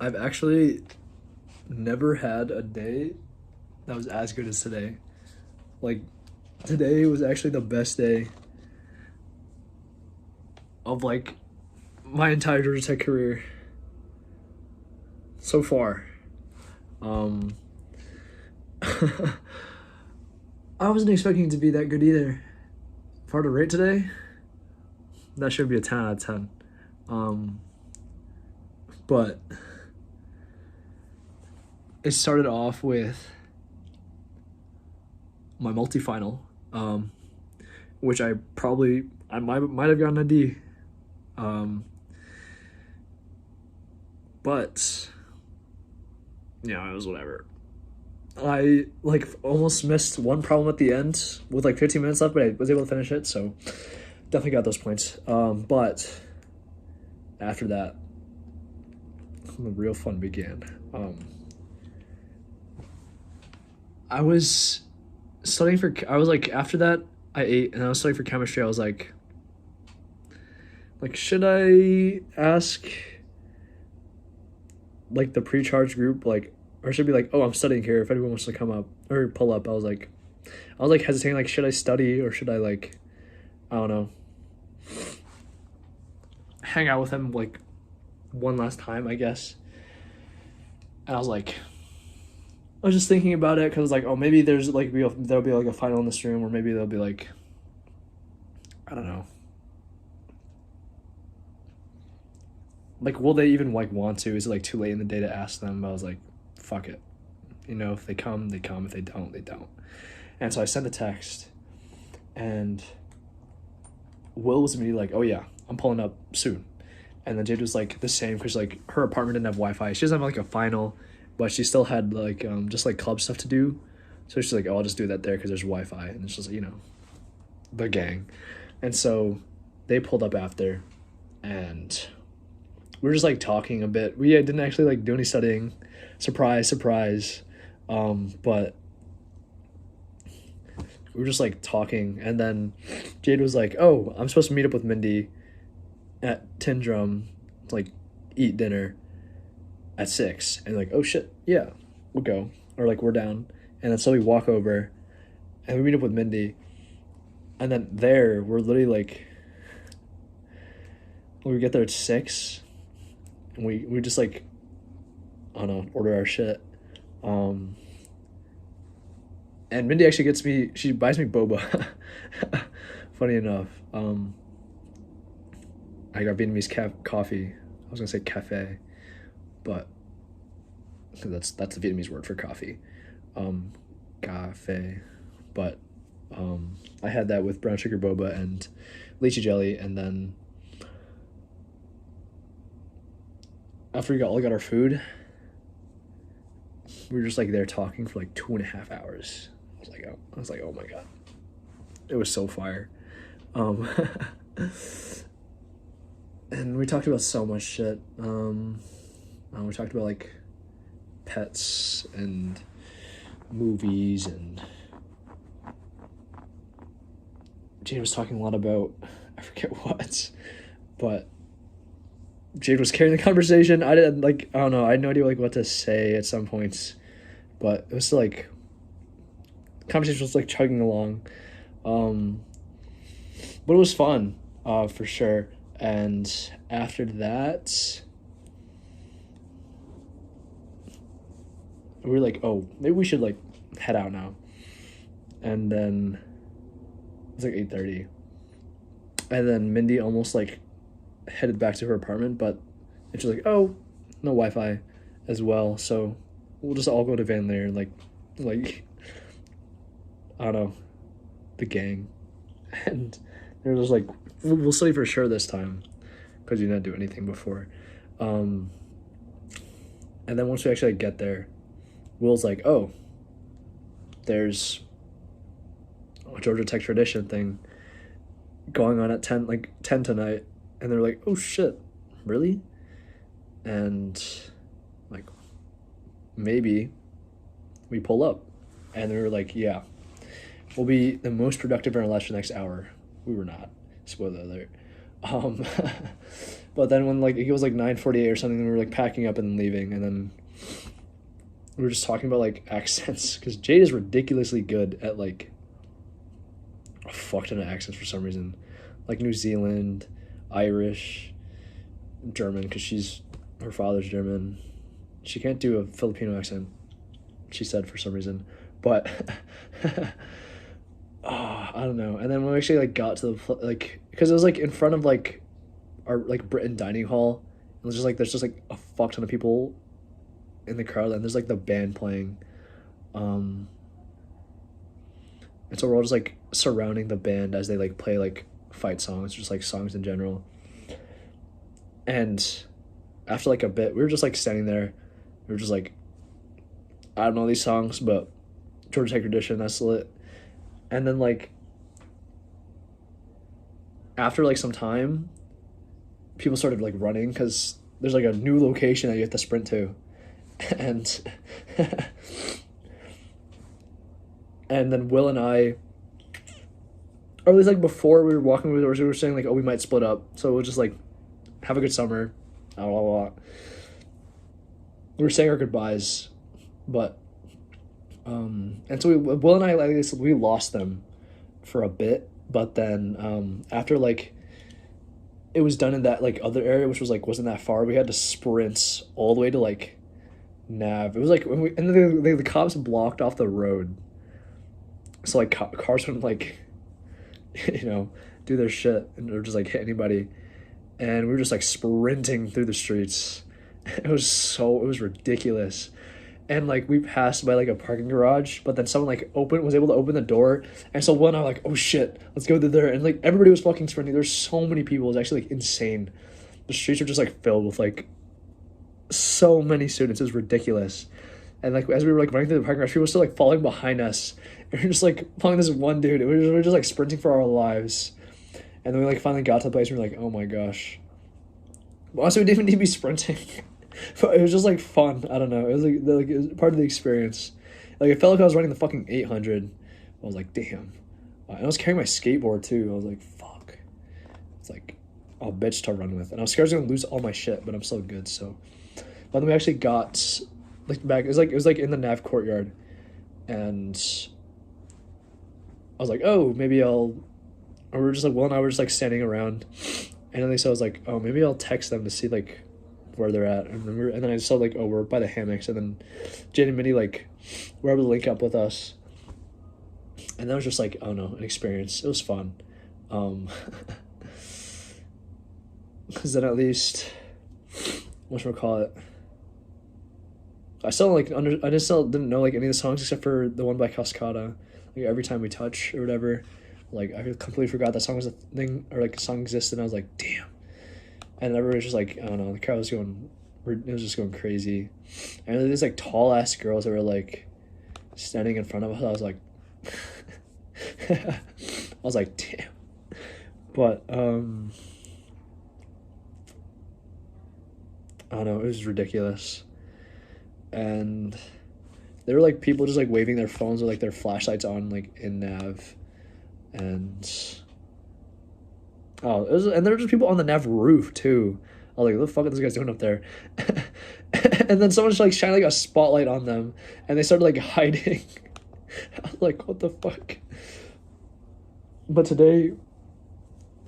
I've actually never had a day that was as good as today. Like, today was actually the best day of like my entire Georgia Tech career so far. Um, I wasn't expecting it to be that good either. For the rate today, that should be a 10 out of 10. Um, but it started off with my multi-final, um, which I might have gotten a D. Um, but it was whatever. I like almost missed one problem at the end with like 15 minutes left, but I was able to finish it, so definitely got those points. But after that, the real fun began. I was studying for. I was like after that I ate and I was studying for chemistry. I was like should I ask like the pre-charge group like or should I be like, oh, I'm studying here if anyone wants to come up or pull up. I was like hesitating, like should I study or should I like, I don't know, hang out with him like one last time, I guess. And I was just thinking about it because like, oh, maybe there'll be like a final in this room, or maybe there'll be like, I don't know, like will they even like want to? Is it like too late in the day to ask them? But I was like, fuck it, if they come, they come. If they don't, they don't. And so I sent a text, and Will was immediately like, oh yeah, I'm pulling up soon. And then Jade was like the same because like her apartment didn't have Wi-Fi. She doesn't have like a final, but she still had like just like club stuff to do. So she's like, oh, I'll just do that there because there's Wi-Fi, and it's just the gang. And so they pulled up after, and we were just like talking a bit. We didn't actually like do any studying. Surprise, surprise. But we were just like talking, and then Jade was like, oh, I'm supposed to meet up with Mindy at Tin Drum to like eat dinner at 6. And like, oh shit, yeah, we'll go. Or like we're down. And then so we walk over and we meet up with Mindy. And then there we're literally like we get there at 6 and we just like, I don't know, order our shit. Um and Mindy actually she buys me boba. Funny enough. I got Vietnamese coffee. I was gonna say cafe, but that's the Vietnamese word for coffee. Um, Cafe, but I had that with brown sugar boba and lychee jelly, and then after we all got our food, we were just like there talking for like 2.5 hours. I was like, oh my god, it was so fire. Um, and we talked about so much shit. We talked about like pets and movies, and Jade was talking a lot about, I forget what, but Jade was carrying the conversation. I didn't like, I don't know, I had no idea like what to say at some points, but it was still like conversation was like chugging along. Um, but it was fun, for sure. And after that, we were like, oh, maybe we should like head out now. And then it was like 8:30. And then Mindy almost like headed back to her apartment, but and she's like, oh, no Wi-Fi as well, so we'll just all go to Van Leer, like I don't know, the gang. And they're just like, we'll study for sure this time because you didn't do anything before. Um, and then once we actually get there, Will's like, oh, there's a Georgia Tech tradition thing going on at 10 tonight. And they're like, oh shit, really? And like, maybe we pull up. And they were like, yeah, we'll be the most productive in our lives for the next hour. We were not. Spoiler alert. Um, But then when like it was like 9:48 or something, we were like packing up and leaving, and then we were just talking about like accents because Jade is ridiculously good at like a fuck ton of accents for some reason, like New Zealand, Irish, German because her father's German. She can't do a Filipino accent, she said for some reason, but I don't know. And then when we actually like got to the like because it was like in front of like our like Britain dining hall, and it was just like there's just like a fuck ton of people in the crowd, and there's like the band playing, and so we're all just like surrounding the band as they like play like fight songs, just like songs in general. And after like a bit, we were just like standing there. We were just like, I don't know these songs, but Georgia Tech Tradition, that's lit. And then like after like some time, people started like running because there's like a new location that you have to sprint to, and and then Will and I, or at least like before we were walking, we were saying like, oh, we might split up, so we'll just like have a good summer, blah blah blah. We were saying our goodbyes, but and so Will and I like we lost them for a bit, but then after like it was done in that like other area, which was like wasn't that far, we had to sprint all the way to like Nav. It was like when we and then the cops blocked off the road, so like cars wouldn't like do their shit and or just like hit anybody, and we were just like sprinting through the streets. It was ridiculous. And like we passed by like a parking garage, but then someone like was able to open the door, and so one I like, oh shit, let's go through there, and like everybody was fucking sprinting. There's so many people, it was actually like insane. The streets were just like filled with like so many students. It was ridiculous. And like as we were like running through the parking garage, people were still like following behind us, and we were just like following this one dude. We were just like sprinting for our lives, and then we like finally got to the place, and we were like, oh my gosh. But also we didn't even need to be sprinting. But it was just like fun. I don't know. It was like it was part of the experience. Like it felt like I was running the fucking 800. I was like, damn. And I was carrying my skateboard too. I was like, fuck. It's like a bitch to run with. And I was scared I was gonna lose all my shit, but I'm still good. So, but then we actually got like back. It was like in the Nav courtyard, and I was like, oh, maybe I'll. Or we were just like Will and I were just like standing around, and then I was like, oh, maybe I'll text them to see like where they're at, and then I saw like, oh, we're by the hammocks, and then Jade and Minnie like were able to link up with us, and that was just like, I don't know, an experience. It was fun, because then at least whatchamacallit, I still like I just still didn't know like any of the songs except for the one by Cascada, like Every Time We Touch or whatever. Like I completely forgot that song was a thing, or like a song existed, and I was like, damn. And everybody was just like, I don't know, the crowd was just going crazy. And there's like tall ass girls that were like standing in front of us. I was like, damn. But I don't know, it was ridiculous. And there were like people just like waving their phones with like their flashlights on like in Nav, and and there were just people on the Nav roof too. I was like, what the fuck are these guys doing up there? And then someone just like shined like a spotlight on them, and they started like hiding. I was like, what the fuck? But today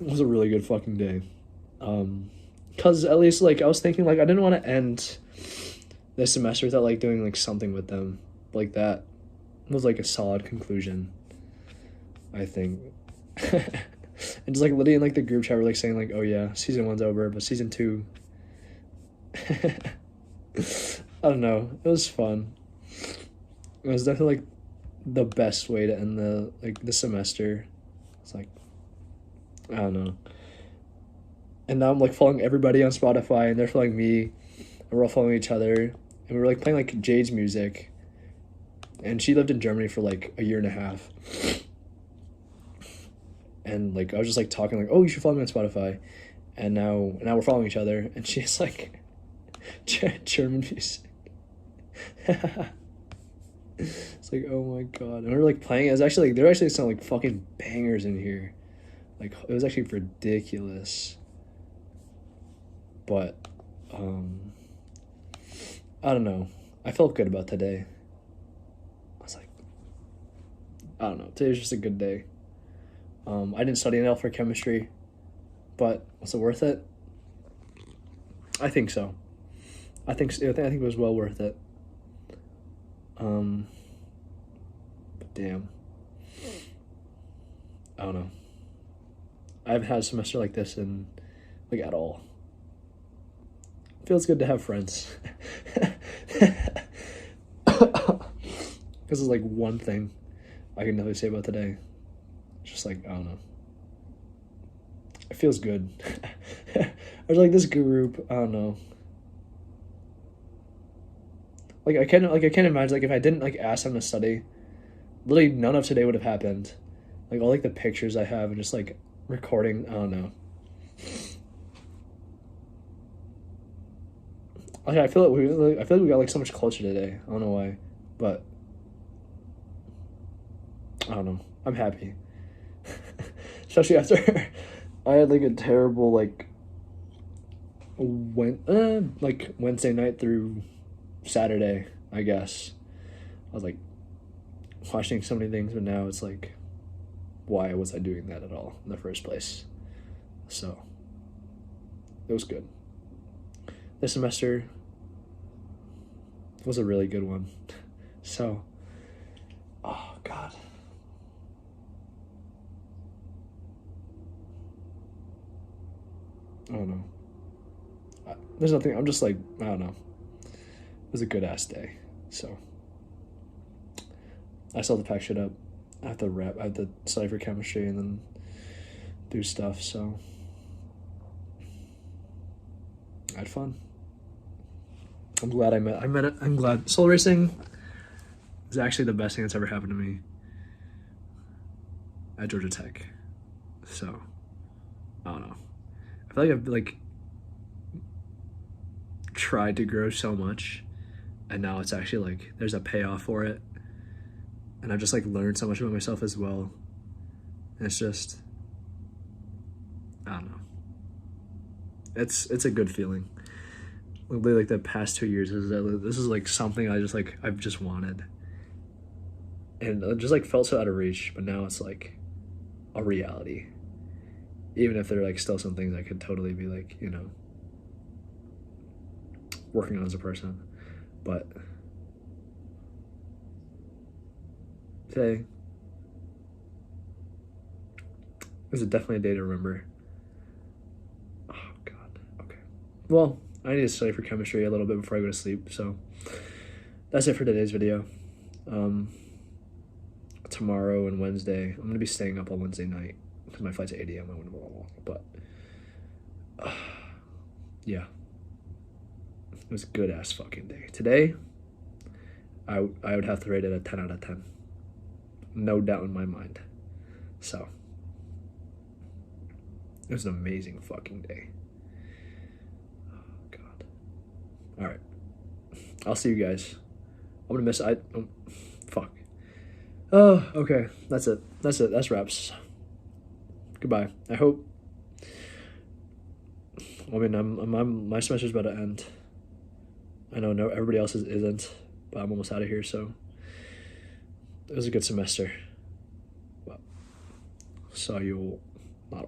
was a really good fucking day. Cause at least like I was thinking like I didn't want to end this semester without like doing like something with them. Like that was like a solid conclusion, I think. And just like literally in like the group chat we're like saying like, oh yeah, season 1's over, but season 2 I don't know, it was fun. It was definitely like the best way to end the semester. It's like, I don't know. And now I'm like following everybody on Spotify, and they're following me, and we're all following each other, and we were like playing like Jade's music, and she lived in Germany for like a year and a half. And like I was just like talking like, oh, you should follow me on Spotify, and now we're following each other, and she's like German music. It's like, oh my god. And we were like playing it. It was actually like there actually sound like fucking bangers in here. Like it was actually ridiculous. But I don't know. I felt good about today. I was like, I don't know. Today was just a good day. I didn't study enough for chemistry, but was it worth it? I think so. I think it was well worth it. But damn. I don't know. I haven't had a semester like this in like at all. Feels good to have friends. This is like one thing I can really say about today. It's just like, I don't know. It feels good. I was like this group, I don't know. I can't imagine like if I didn't like ask them to study, literally none of today would have happened. Like all like the pictures I have and just like recording, I don't know. Like I feel like we got like so much closer today. I don't know why, but I don't know. I'm happy. Especially after I had like a terrible like Wednesday night through Saturday, I guess. I was like watching so many things, but now it's like, why was I doing that at all in the first place? So it was good. This semester was a really good one. So, oh God. I don't know. There's nothing, I'm just like, I don't know. It was a good ass day. So, I still have to pack shit up. I have to study for chemistry and then do stuff, so I had fun. I'm glad I met it. I'm glad. Soul racing is actually the best thing that's ever happened to me at Georgia Tech. So, I don't know. I feel like I've like tried to grow so much, and now it's actually like there's a payoff for it. And I've just like learned so much about myself as well. And it's just, I don't know. It's a good feeling. Literally like the past 2 years, this is like something I've just wanted. And it just like felt so out of reach, but now it's like a reality. Even if there are like still some things I could totally be like, you know, working on as a person. But today is definitely a day to remember. Oh God. Okay. Well, I need to study for chemistry a little bit before I go to sleep. So that's it for today's video. Tomorrow and Wednesday, I'm gonna be staying up on Wednesday night because my flight's at 8 a.m. But yeah, it was a good ass fucking day. Today, I would have to rate it a 10 out of 10. No doubt in my mind. So it was an amazing fucking day. Oh God. All right, I'll see you guys. I'm gonna miss. Fuck. Oh, okay. That's it. That's wraps. Goodbye. I hope. I mean, my semester's about to end. I know no everybody else isn't, but I'm almost out of here. So it was a good semester. Well, saw you. Bye.